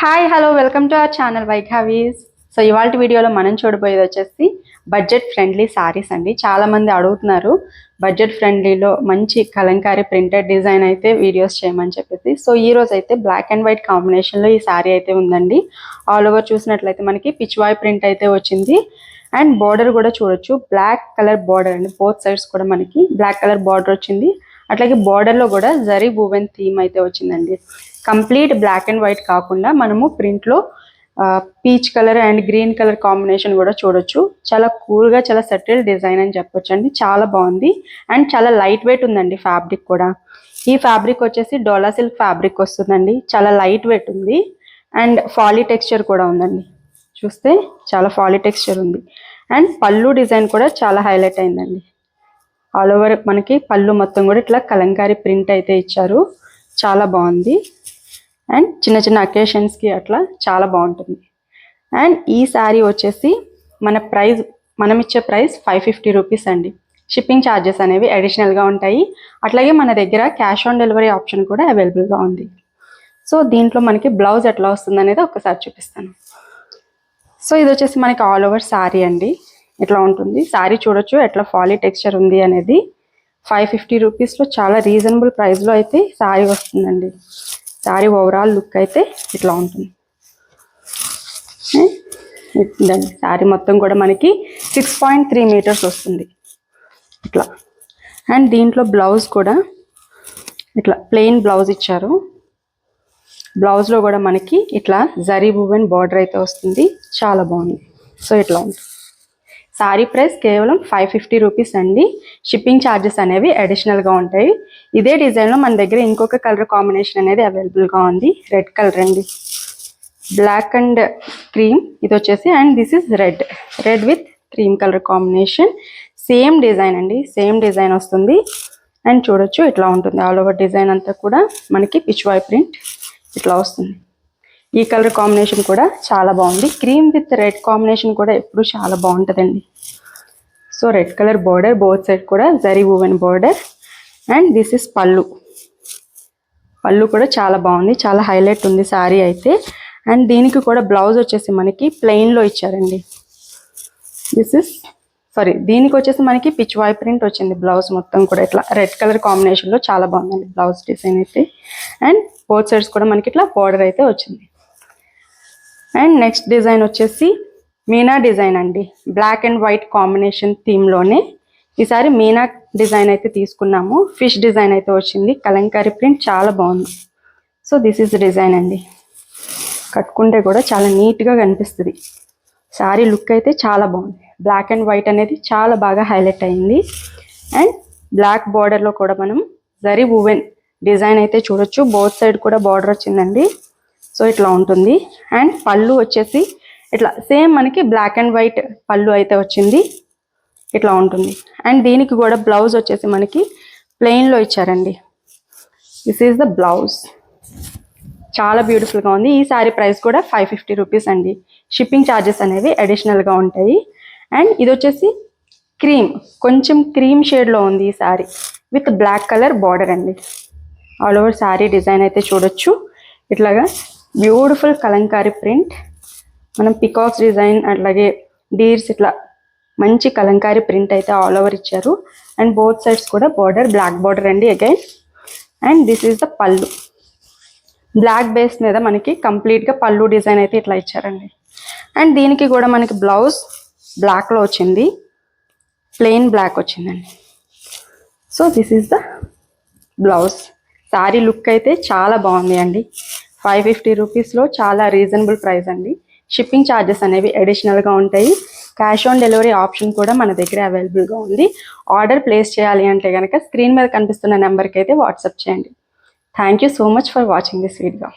Hi hello welcome to our channel వైఘావీస్. So ఇవాళ వీడియోలో మనం చూడబోయేది వచ్చేసి బడ్జెట్ ఫ్రెండ్లీ సారీస్ అండి. చాలామంది అడుగుతున్నారు బడ్జెట్ ఫ్రెండ్లీలో మంచి కలంకారీ ప్రింటెడ్ డిజైన్ అయితే వీడియోస్ చేయమని చెప్పేసి. సో ఈ రోజు అయితే బ్లాక్ అండ్ వైట్ కాంబినేషన్లో ఈ సారీ అయితే ఉందండి. ఆల్ ఓవర్ చూసినట్లయితే మనకి పిచ్వాయ్ ప్రింట్ అయితే వచ్చింది అండ్ బార్డర్ కూడా చూడొచ్చు, బ్లాక్ కలర్ బార్డర్ అండి. బోత్ సైడ్స్ కూడా మనకి బ్లాక్ కలర్ బార్డర్ వచ్చింది. అట్లాగే బార్డర్లో కూడా జరీ వూవెన్ థీమ్ అయితే వచ్చిందండి. కంప్లీట్ బ్లాక్ అండ్ వైట్ కాకుండా మనము ప్రింట్లో peach colour and green colour combination కూడా చూడొచ్చు. చాలా కూల్గా చాలా సెటిల్ డిజైన్ అని చెప్పొచ్చు అండి. చాలా బాగుంది అండ్ చాలా లైట్ వెయిట్ ఉందండి ఫ్యాబ్రిక్ కూడా. ఈ ఫ్యాబ్రిక్ వచ్చేసి డోలా సిల్క్ ఫ్యాబ్రిక్ వస్తుందండి. చాలా లైట్ వెయిట్ ఉంది అండ్ ఫాలీ టెక్స్చర్ కూడా ఉందండి. చూస్తే చాలా ఫాలీ టెక్స్చర్ ఉంది అండ్ పళ్ళు డిజైన్ కూడా చాలా హైలైట్ అయిందండి. ఆల్ ఓవర్ మనకి పళ్ళు మొత్తం కూడా ఇట్లా కలంకారీ ప్రింట్ అయితే ఇచ్చారు. చాలా బాగుంది అండ్ చిన్న చిన్న అకేషన్స్కి అట్లా చాలా బాగుంటుంది. అండ్ ఈ శారీ వచ్చేసి మనం ఇచ్చే ప్రైస్ 550 రూపీస్ అండి. షిప్పింగ్ ఛార్జెస్ అనేవి అడిషనల్గా ఉంటాయి. అట్లాగే మన దగ్గర క్యాష్ ఆన్ డెలివరీ ఆప్షన్ కూడా అవైలబుల్గా ఉంది. సో దీంట్లో మనకి బ్లౌజ్ ఎట్లా వస్తుంది అనేది ఒకసారి చూపిస్తాను. సో ఇది వచ్చేసి మనకి ఆల్ ఓవర్ శారీ అండి. ఇట్లా ఉంటుంది శారీ. చూడొచ్చు ఎట్లా ఫాలీ టెక్స్చర్ ఉంది అనేది. 550 రూపీస్లో చాలా రీజనబుల్ ప్రైస్లో అయితే శారీ వస్తుందండి. శారీ ఓవరాల్ లుక్ అయితే ఇట్లా ఉంటుంది. శారీ మొత్తం కూడా మనకి 6.3 మీటర్స్ వస్తుంది ఇట్లా. అండ్ దీంట్లో బ్లౌజ్ కూడా ఇట్లా ప్లెయిన్ బ్లౌజ్ ఇచ్చారు. బ్లౌజ్లో కూడా మనకి ఇట్లా జరీ వూవెన్ బార్డర్ అయితే వస్తుంది. చాలా బాగుంది. సో ఇట్లా ఉంటుంది. శారీ ప్రైస్ కేవలం 550 రూపీస్ అండి. షిప్పింగ్ ఛార్జెస్ అనేవి అడిషనల్గా ఉంటాయి. ఇదే డిజైన్లో మన దగ్గర ఇంకొక కలర్ కాంబినేషన్ అనేది అవైలబుల్గా ఉంది. రెడ్ కలర్ అండి, బ్లాక్ అండ్ క్రీమ్ ఇది వచ్చేసి. And this is red with cream colour combination. Same design అండి, సేమ్ డిజైన్ వస్తుంది. అండ్ చూడొచ్చు ఇట్లా ఉంటుంది. ఆల్ ఓవర్ డిజైన్ అంతా కూడా మనకి పిచ్వాయ్ ప్రింట్ ఇట్లా వస్తుంది. ఈ కలర్ కాంబినేషన్ కూడా చాలా బాగుంది. క్రీమ్ విత్ రెడ్ కాంబినేషన్ కూడా ఎప్పుడు చాలా బాగుంటుందండి. So red colour border, both side కూడా zari woven border. And this is pallu. పళ్ళు కూడా చాలా బాగుంది, చాలా హైలైట్ ఉంది శారీ అయితే. అండ్ దీనికి కూడా బ్లౌజ్ వచ్చేసి మనకి ప్లెయిన్లో ఇచ్చారండి. దీనికి వచ్చేసి మనకి పిచ్వాయ్ ప్రింట్ వచ్చింది. బ్లౌజ్ మొత్తం కూడా ఇట్లా రెడ్ కలర్ కాంబినేషన్లో చాలా బాగుందండి బ్లౌజ్ డిజైన్ అయితే. అండ్ బోత్ సైడ్స్ కూడా మనకి ఇట్లా బార్డర్ అయితే వచ్చింది. అండ్ నెక్స్ట్ డిజైన్ వచ్చేసి మీనా డిజైన్ అండి. బ్లాక్ అండ్ వైట్ కాంబినేషన్ థీమ్లోనే ఈసారి మీనా డిజైన్ అయితే తీసుకున్నాము. ఫిష్ డిజైన్ అయితే వచ్చింది. కలంకారీ ప్రింట్ చాలా బాగుంది. సో దిస్ ఈజ్ డిజైన్ అండి. కట్టుకుంటే కూడా చాలా నీట్గా కనిపిస్తుంది. శారీ లుక్ అయితే చాలా బాగుంది. బ్లాక్ అండ్ వైట్ అనేది చాలా బాగా హైలైట్ అయింది. అండ్ బ్లాక్ బార్డర్లో కూడా మనం జరీ వూవెన్ డిజైన్ అయితే చూడొచ్చు. బోత్ సైడ్ కూడా బార్డర్ వచ్చిందండి. సో ఇట్లా ఉంటుంది. అండ్ పళ్ళు వచ్చేసి ఇట్లా సేమ్ మనకి బ్లాక్ అండ్ వైట్ పళ్ళు అయితే వచ్చింది. ఇట్లా ఉంటుంది. అండ్ దీనికి కూడా బ్లౌజ్ వచ్చేసి మనకి ప్లెయిన్లో ఇచ్చారండి. This is the blouse. చాలా బ్యూటిఫుల్గా ఉంది. ఈ శారీ ప్రైస్ కూడా 550 రూపీస్ అండి. షిప్పింగ్ ఛార్జెస్ అనేవి అడిషనల్గా ఉంటాయి. అండ్ ఇది వచ్చేసి కొంచెం క్రీమ్ షేడ్లో ఉంది ఈ sari with black colour border అండి. ఆల్ ఓవర్ శారీ డిజైన్ అయితే చూడొచ్చు. ఇట్లాగా బ్యూటిఫుల్ కలంకారీ ప్రింట్. మనం పికాక్స్ డిజైన్ అట్లాగే డీర్స్ ఇట్లా మంచి కలంకారీ ప్రింట్ అయితే ఆల్ ఓవర్ ఇచ్చారు. అండ్ బోత్ సైడ్స్ కూడా బార్డర్ బ్లాక్ బార్డర్ అండి again. And this is the pallu. Black base మీద మనకి కంప్లీట్గా పళ్ళు డిజైన్ అయితే ఇట్లా ఇచ్చారండి. అండ్ దీనికి కూడా మనకి బ్లౌజ్ బ్లాక్లో వచ్చింది. ప్లెయిన్ బ్లాక్ వచ్చిందండి. So this is the blouse. Sari look అయితే చాలా బాగుంది అండి. 550 రూపీస్లో చాలా రీజనబుల్ ప్రైస్ అండి. షిప్పింగ్ ఛార్జెస్ అనేవి అడిషనల్గా ఉంటాయి. క్యాష్ ఆన్ డెలివరీ ఆప్షన్ కూడా మన దగ్గర అవైలబుల్గా ఉంది. ఆర్డర్ ప్లేస్ చేయాలి అంటే కనుక స్క్రీన్ మీద కనిపిస్తున్న నెంబర్కి అయితే వాట్సాప్ చేయండి. Thank you so much for watching this video.